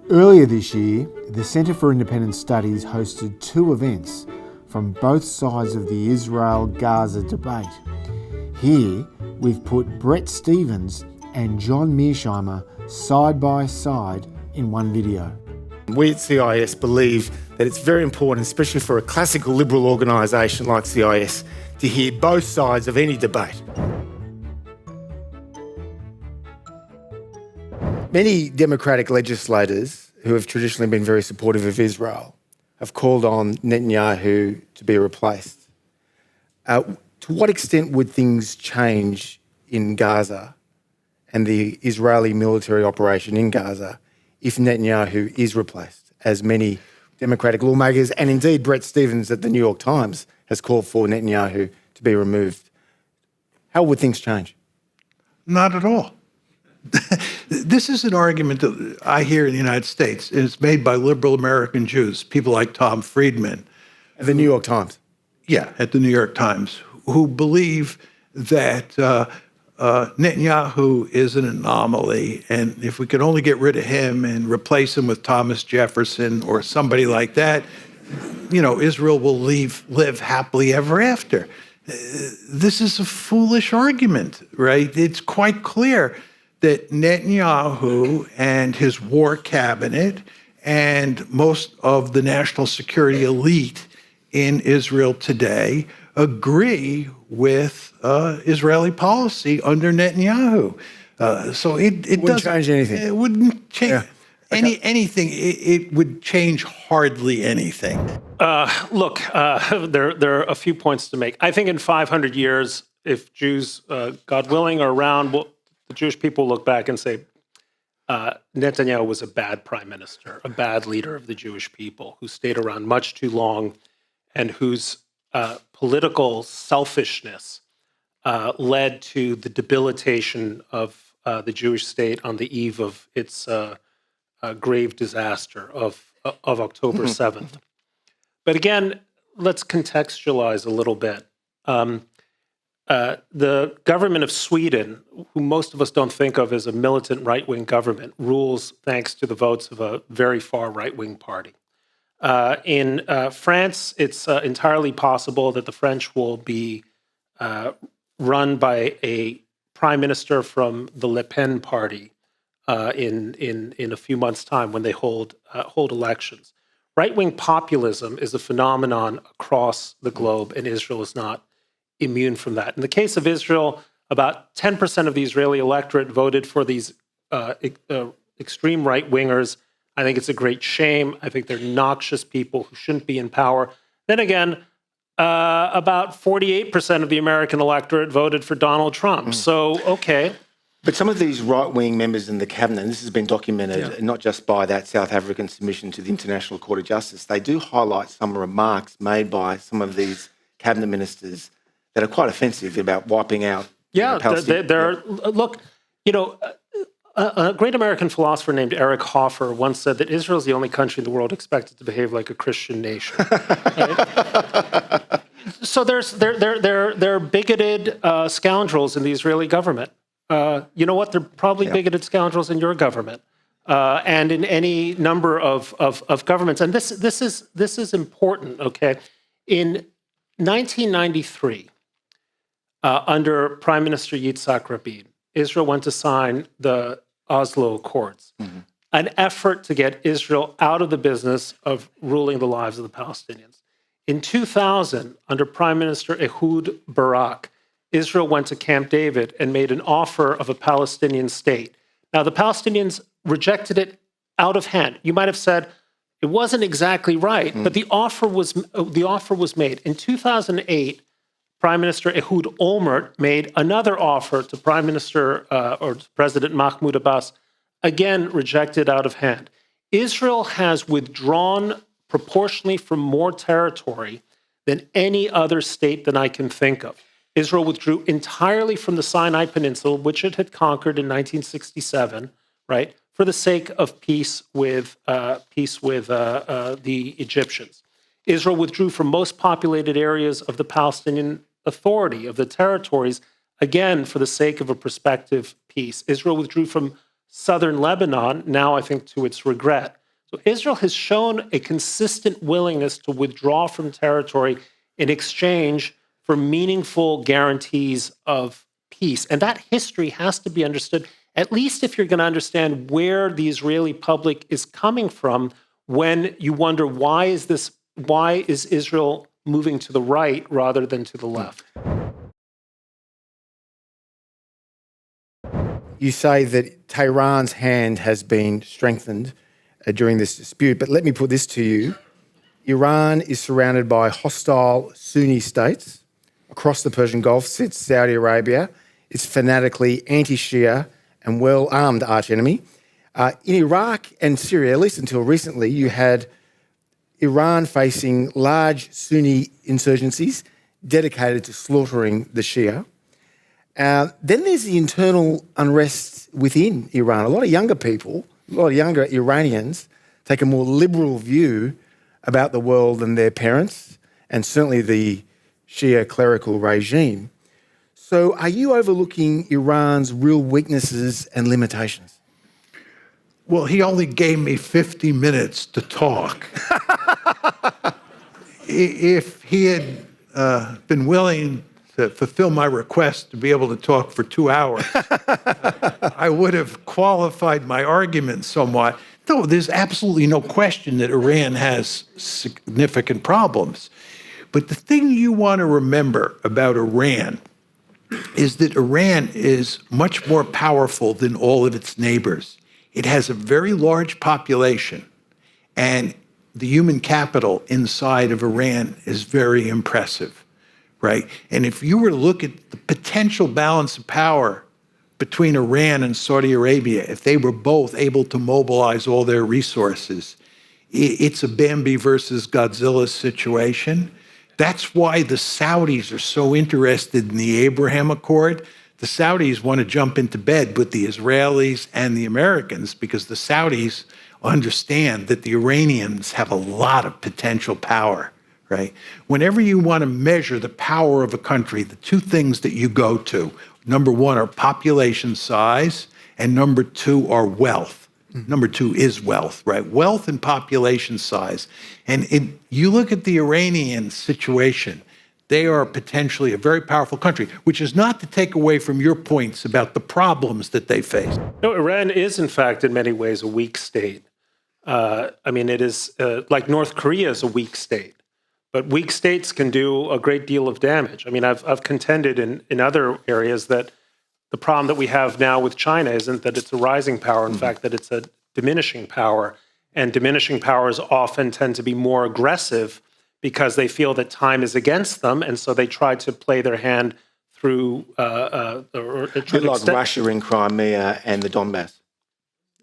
Earlier this year, the Centre for Independent Studies hosted two events from both sides of the Israel-Gaza debate. Here, we've put Bret Stephens and John Mearsheimer side by side in one video. We at CIS believe that it's very important, especially for a classical liberal organisation like CIS, to hear both sides of any debate. Many democratic legislators who have traditionally been very supportive of Israel have called on Netanyahu to be replaced. To what extent would things change in Gaza and the Israeli military operation in Gaza if Netanyahu is replaced, as many democratic lawmakers and indeed Bret Stephens at the New York Times has called for Netanyahu to be removed? How would things change? Not at all. This is an argument that I hear in the United States. It's made by liberal American Jews, people like Tom Friedman. At the New York Times? Yeah, at the New York Times, who believe that Netanyahu is an anomaly, and if we could only get rid of him and replace him with Thomas Jefferson or somebody like that, Israel will live happily ever after. This is a foolish argument, right? It's quite clear that Netanyahu and his war cabinet and most of the national security elite in Israel today agree with Israeli policy under Netanyahu. So it wouldn't change anything. It wouldn't change Okay. anything. It would change hardly anything. Look, there are a few points to make. I think in 500 years, if Jews, God willing, are around, the Jewish people look back and say, Netanyahu was a bad prime minister, a bad leader of the Jewish people who stayed around much too long and whose political selfishness led to the debilitation of the Jewish state on the eve of its grave disaster of October 7th. But again, let's contextualize a little bit. The government of Sweden, who most of us don't think of as a militant right-wing government, rules thanks to the votes of a very far right-wing party. In France, it's entirely possible that the French will be run by a prime minister from the Le Pen party in a few months' time when they hold elections. Right-wing populism is a phenomenon across the globe, and Israel is not immune from that. In the case of Israel, about 10% of the Israeli electorate voted for these extreme right-wingers. I think it's a great shame. I think they're noxious people who shouldn't be in power. Then again, about 48% of the American electorate voted for Donald Trump. So, okay. But some of these right-wing members in the cabinet, and this has been documented not just by that South African submission to the International Court of Justice, they do highlight some remarks made by some of these cabinet ministers that are quite offensive about wiping out Palestine. Look, a great American philosopher named Eric Hoffer once said that Israel is the only country in the world expected to behave like a Christian nation. Right? So there are bigoted scoundrels in the Israeli government. You know what? They're probably bigoted scoundrels in your government and in any number of governments. And this is important. Okay, in 1993, under Prime Minister Yitzhak Rabin, Israel went to sign the Oslo Accords, an effort to get Israel out of the business of ruling the lives of the Palestinians. In 2000, under Prime Minister Ehud Barak, Israel went to Camp David and made an offer of a Palestinian state. Now, the Palestinians rejected it out of hand. You might have said it wasn't exactly right, but the offer was made. In 2008, Prime Minister Ehud Olmert made another offer to Prime Minister or to President Mahmoud Abbas, again rejected out of hand. Israel has withdrawn proportionally from more territory than any other state that I can think of. Israel withdrew entirely from the Sinai Peninsula, which it had conquered in 1967, right, for the sake of peace with the Egyptians. Israel withdrew from most populated areas of the Palestinian Authority, of the territories, again, for the sake of a prospective peace. Israel withdrew from southern Lebanon, now I think to its regret. So Israel has shown a consistent willingness to withdraw from territory in exchange for meaningful guarantees of peace. And that history has to be understood, at least if you're going to understand where the Israeli public is coming from when you wonder why is Israel moving to the right rather than to the left. You say that Tehran's hand has been strengthened during this dispute, but let me put this to you. Iran is surrounded by hostile Sunni states. Across the Persian Gulf sits Saudi Arabia. It's fanatically anti-Shia and well-armed archenemy. In Iraq and Syria, at least until recently, you had Iran facing large Sunni insurgencies dedicated to slaughtering the Shia. Then there's the internal unrest within Iran. A lot of younger people, a lot of younger Iranians take a more liberal view about the world than their parents, and certainly the Shia clerical regime. So are you overlooking Iran's real weaknesses and limitations? Well, he only gave me 50 minutes to talk. If he had been willing to fulfill my request to be able to talk for 2 hours, I would have qualified my argument somewhat. Though there's absolutely no question that Iran has significant problems. But the thing you want to remember about Iran is that Iran is much more powerful than all of its neighbors. It has a very large population, and the human capital inside of Iran is very impressive, right? And if you were to look at the potential balance of power between Iran and Saudi Arabia, if they were both able to mobilize all their resources, it's a Bambi versus Godzilla situation. That's why the Saudis are so interested in the Abraham Accord. The Saudis want to jump into bed with the Israelis and the Americans because the Saudis understand that the Iranians have a lot of potential power, right? Whenever you want to measure the power of a country, the two things that you go to, number one are population size, and number two are wealth. Number two is wealth, right? Wealth and population size. And you look at the Iranian situation, they are potentially a very powerful country, which is not to take away from your points about the problems that they face. No, Iran is, in fact, in many ways, a weak state. It is like North Korea is a weak state, but weak states can do a great deal of damage. I've contended in other areas that the problem that we have now with China isn't that it's a rising power, in fact, that it's a diminishing power. And diminishing powers often tend to be more aggressive because they feel that time is against them, and so they try to play their hand through... a bit like Russia in Crimea and the Donbass.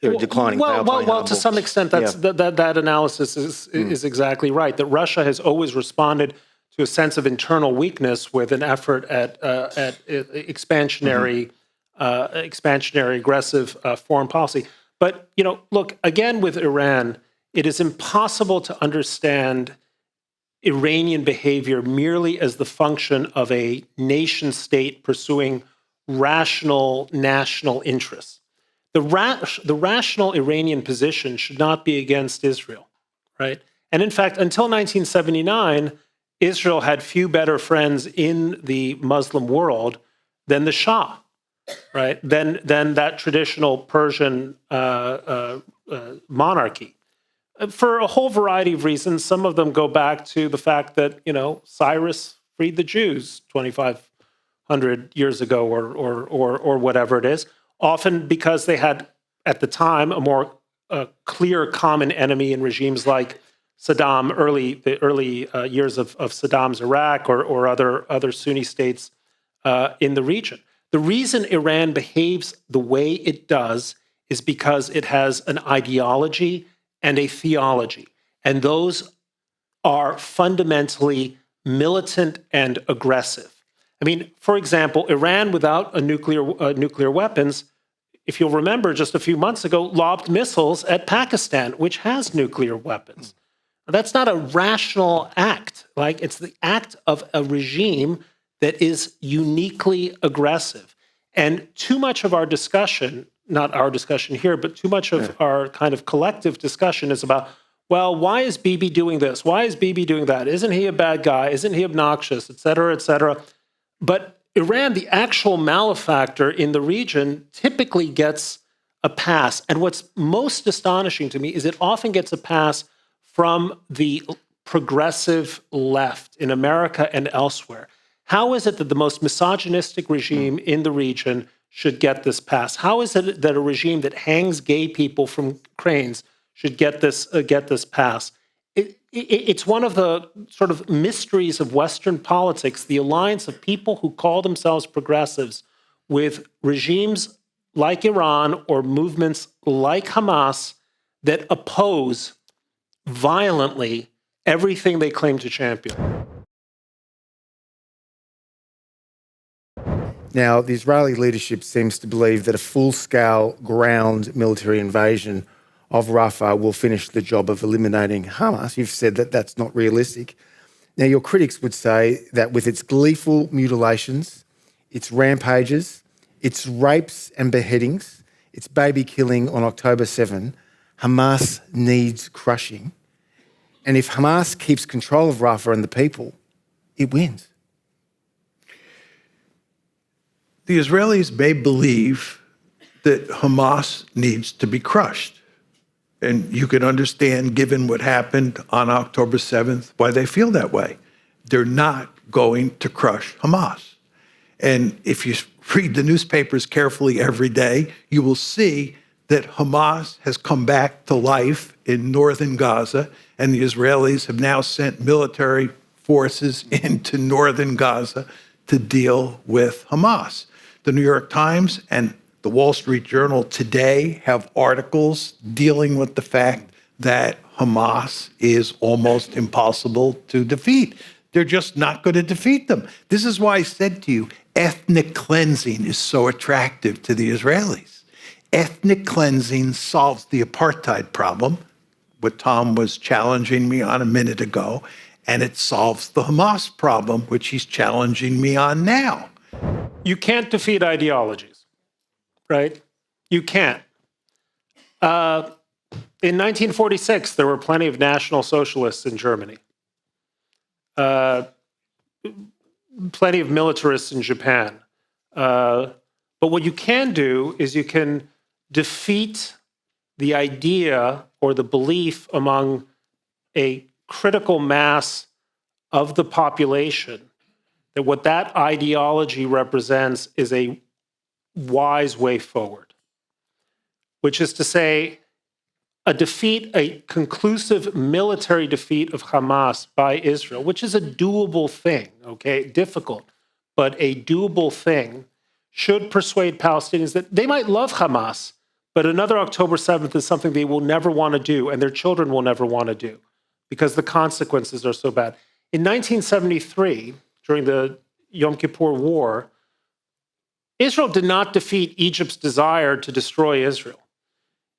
They're declining power. Well, to some extent, that analysis is exactly right, that Russia has always responded to a sense of internal weakness with an effort at expansionary, aggressive foreign policy. But, look, again, with Iran, it is impossible to understand Iranian behavior merely as the function of a nation state pursuing rational national interests. The rational Iranian position should not be against Israel, right? And in fact, until 1979, Israel had few better friends in the Muslim world than the Shah, right? Than that traditional Persian monarchy. For a whole variety of reasons. Some of them go back to the fact that, Cyrus freed the Jews 2,500 years ago or whatever it is, often because they had, at the time, a more clear common enemy in regimes like Saddam, the early years of Saddam's Iraq or other Sunni states in the region. The reason Iran behaves the way it does is because it has an ideology and a theology. And those are fundamentally militant and aggressive. For example, Iran without nuclear weapons, if you'll remember just a few months ago, lobbed missiles at Pakistan, which has nuclear weapons. That's not a rational act. It's the act of a regime that is uniquely aggressive. And too much of our discussion, not our discussion here, but too much of our kind of collective discussion is about, well, why is Bibi doing this? Why is Bibi doing that? Isn't he a bad guy? Isn't he obnoxious, et cetera, et cetera? But Iran, the actual malefactor in the region, typically gets a pass. And what's most astonishing to me is it often gets a pass from the progressive left in America and elsewhere. How is it that the most misogynistic regime in the region should get this pass? How is it that a regime that hangs gay people from cranes should get this pass? It's one of the sort of mysteries of Western politics, the alliance of people who call themselves progressives with regimes like Iran or movements like Hamas that oppose violently everything they claim to champion. Now, the Israeli leadership seems to believe that a full-scale ground military invasion of Rafah will finish the job of eliminating Hamas. You've said that that's not realistic. Now, your critics would say that with its gleeful mutilations, its rampages, its rapes and beheadings, its baby killing on October 7, Hamas needs crushing. And if Hamas keeps control of Rafah and the people, it wins. The Israelis may believe that Hamas needs to be crushed. And you can understand, given what happened on October 7th, why they feel that way. They're not going to crush Hamas. And if you read the newspapers carefully every day, you will see that Hamas has come back to life in northern Gaza, and the Israelis have now sent military forces into northern Gaza to deal with Hamas. The New York Times and the Wall Street Journal today have articles dealing with the fact that Hamas is almost impossible to defeat. They're just not going to defeat them. This is why I said to you, ethnic cleansing is so attractive to the Israelis. Ethnic cleansing solves the apartheid problem, what Tom was challenging me on a minute ago, and it solves the Hamas problem, which he's challenging me on now. You can't defeat ideologies, right? You can't. In 1946, there were plenty of National Socialists in Germany. Plenty of militarists in Japan. But what you can do is you can defeat the idea or the belief among a critical mass of the population that what that ideology represents is a wise way forward, which is to say, a conclusive military defeat of Hamas by Israel, which is a doable thing, okay, difficult, but a doable thing, should persuade Palestinians that they might love Hamas, but another October 7th is something they will never want to do, and their children will never want to do, because the consequences are so bad. In 1973, during the Yom Kippur War, Israel did not defeat Egypt's desire to destroy Israel.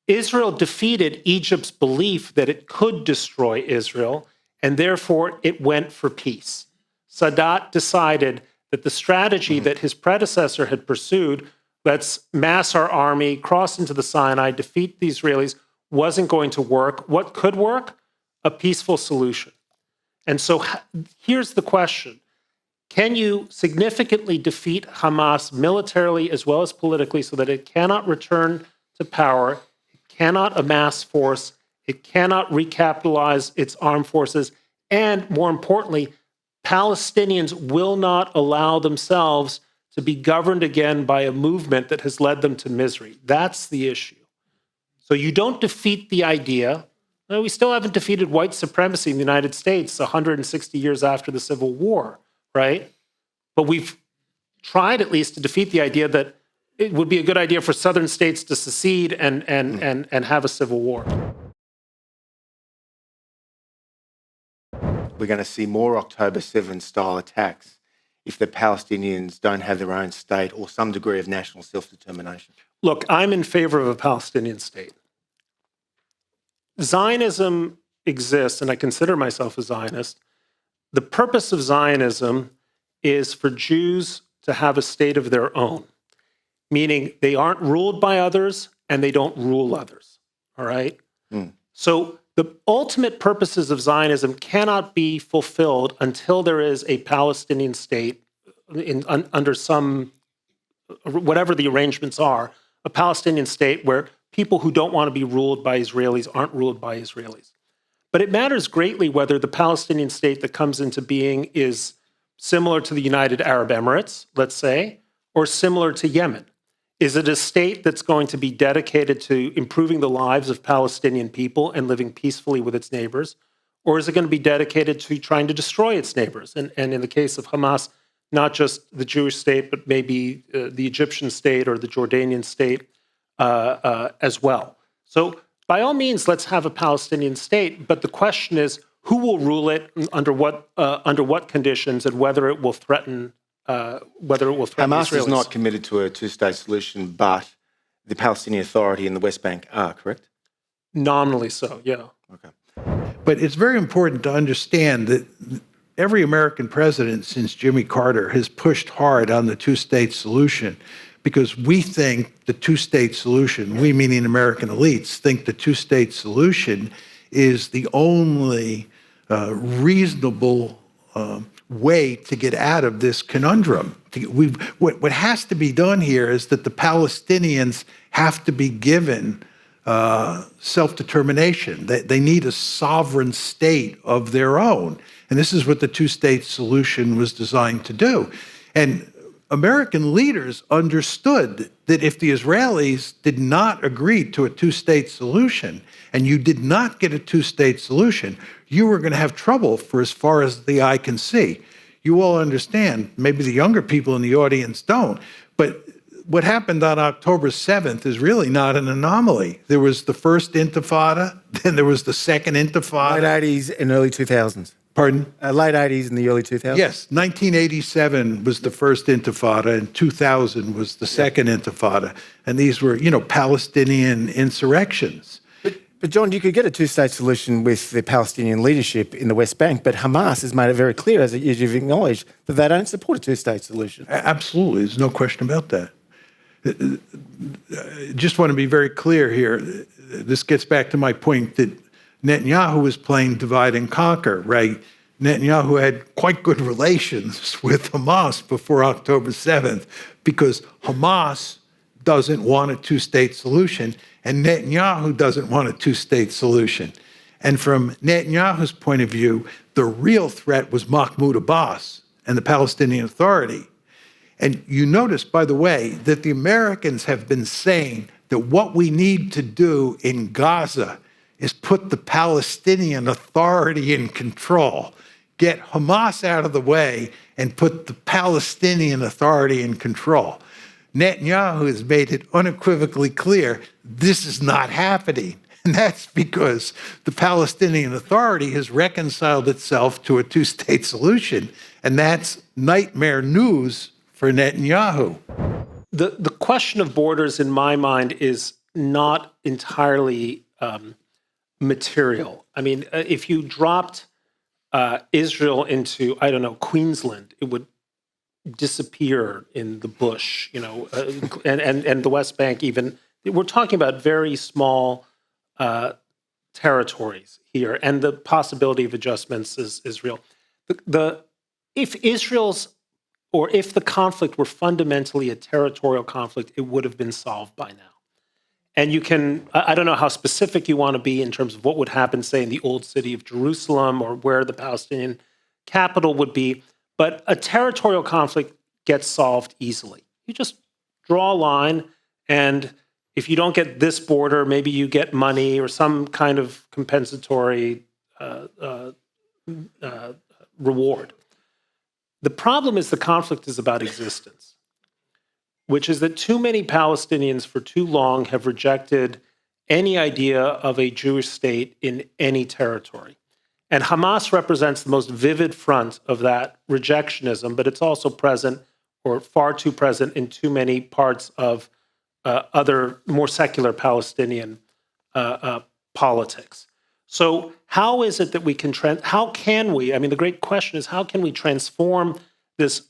Israel defeated Egypt's belief that it could destroy Israel, and therefore it went for peace. Sadat decided that the strategy that his predecessor had pursued, let's mass our army, cross into the Sinai, defeat the Israelis, wasn't going to work. What could work? A peaceful solution. And so here's the question. Can you significantly defeat Hamas militarily as well as politically so that it cannot return to power, it cannot amass force, it cannot recapitalize its armed forces, and more importantly, Palestinians will not allow themselves to be governed again by a movement that has led them to misery? That's the issue. So you don't defeat the idea. We still haven't defeated white supremacy in the United States 160 years after the Civil War, right? But we've tried at least to defeat the idea that it would be a good idea for southern states to secede and have a civil war. We're going to see more October 7 style attacks if the Palestinians don't have their own state or some degree of national self-determination. Look, I'm in favor of a Palestinian state. Zionism exists, and I consider myself a Zionist. The purpose of Zionism is for Jews to have a state of their own. meaning they aren't ruled by others and they don't rule others. All right? So the ultimate purposes of Zionism cannot be fulfilled until there is a Palestinian state under some, whatever the arrangements are, a Palestinian state where people who don't want to be ruled by Israelis aren't ruled by Israelis. But it matters greatly whether the Palestinian state that comes into being is similar to the United Arab Emirates, let's say, or similar to Yemen. Is it a state that's going to be dedicated to improving the lives of Palestinian people and living peacefully with its neighbors? Or is it going to be dedicated to trying to destroy its neighbors? And in the case of Hamas, not just the Jewish state, but maybe the Egyptian state or the Jordanian state as well. So by all means, let's have a Palestinian state. But the question is, who will rule it, under what conditions, and whether it will threaten Hamas Israelis. is not committed to a two-state solution, but the Palestinian Authority and the West Bank are, correct? Nominally so, yeah. Okay. But it's very important to understand that every American president since Jimmy Carter has pushed hard on the two-state solution because we think the two-state solution, we meaning American elites, think the two-state solution is the only reasonable way to get out of this conundrum. What has to be done here is that the Palestinians have to be given self-determination. They need a sovereign state of their own. And this is what the two-state solution was designed to do. And American leaders understood that if the Israelis did not agree to a two-state solution, and you did not get a two-state solution, you were going to have trouble for as far as the eye can see. You all understand, maybe the younger people in the audience don't, but what happened on October 7th is really not an anomaly. There was the first Intifada, then there was the second Intifada. Late 80s and early 2000s. Pardon? Late 80s and the early 2000s? Yes, 1987 was the first Intifada, and 2000 was the second Intifada. And these were, Palestinian insurrections. But John, you could get a two-state solution with the Palestinian leadership in the West Bank, but Hamas has made it very clear, as you've acknowledged, that they don't support a two-state solution. Absolutely, there's no question about that. Just want to be very clear here. This gets back to my point that Netanyahu was playing divide and conquer, right? Netanyahu had quite good relations with Hamas before October 7th because Hamas doesn't want a two-state solution and Netanyahu doesn't want a two-state solution. And from Netanyahu's point of view, the real threat was Mahmoud Abbas and the Palestinian Authority. And you notice, by the way, that the Americans have been saying that what we need to do in Gaza is put the Palestinian Authority in control, get Hamas out of the way, and put the Palestinian Authority in control. Netanyahu has made it unequivocally clear this is not happening. And that's because the Palestinian Authority has reconciled itself to a two-state solution. And that's nightmare news for Netanyahu. The question of borders, in my mind, is not entirely material. I mean, if you dropped Israel into, Queensland, it would disappear in the bush, and the West Bank even. We're talking about very small territories here, and the possibility of adjustments is real. If the conflict were fundamentally a territorial conflict, it would have been solved by now. And you can, I don't know how specific you want to be in terms of what would happen, say, in the old city of Jerusalem or where the Palestinian capital would be, but a territorial conflict gets solved easily. You just draw a line, and if you don't get this border, maybe you get money or some kind of compensatory reward. The problem is the conflict is about existence, which is that too many Palestinians for too long have rejected any idea of a Jewish state in any territory. And Hamas represents the most vivid front of that rejectionism, but it's also present, or far too present, in too many parts of other more secular Palestinian politics. So how is it that we can, the great question is, how can we transform this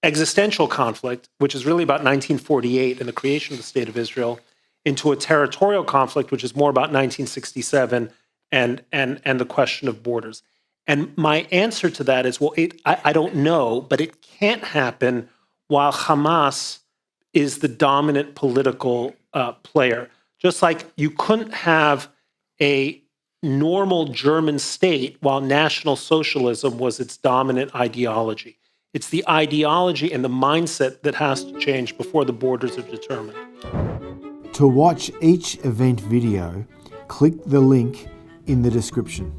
existential conflict, which is really about 1948 and the creation of the State of Israel, into a territorial conflict, which is more about 1967 and the question of borders. And my answer to that is, well, I don't know, but it can't happen while Hamas is the dominant political player. Just like you couldn't have a normal German state while National Socialism was its dominant ideology. It's the ideology and the mindset that has to change before the borders are determined. To watch each event video, click the link in the description.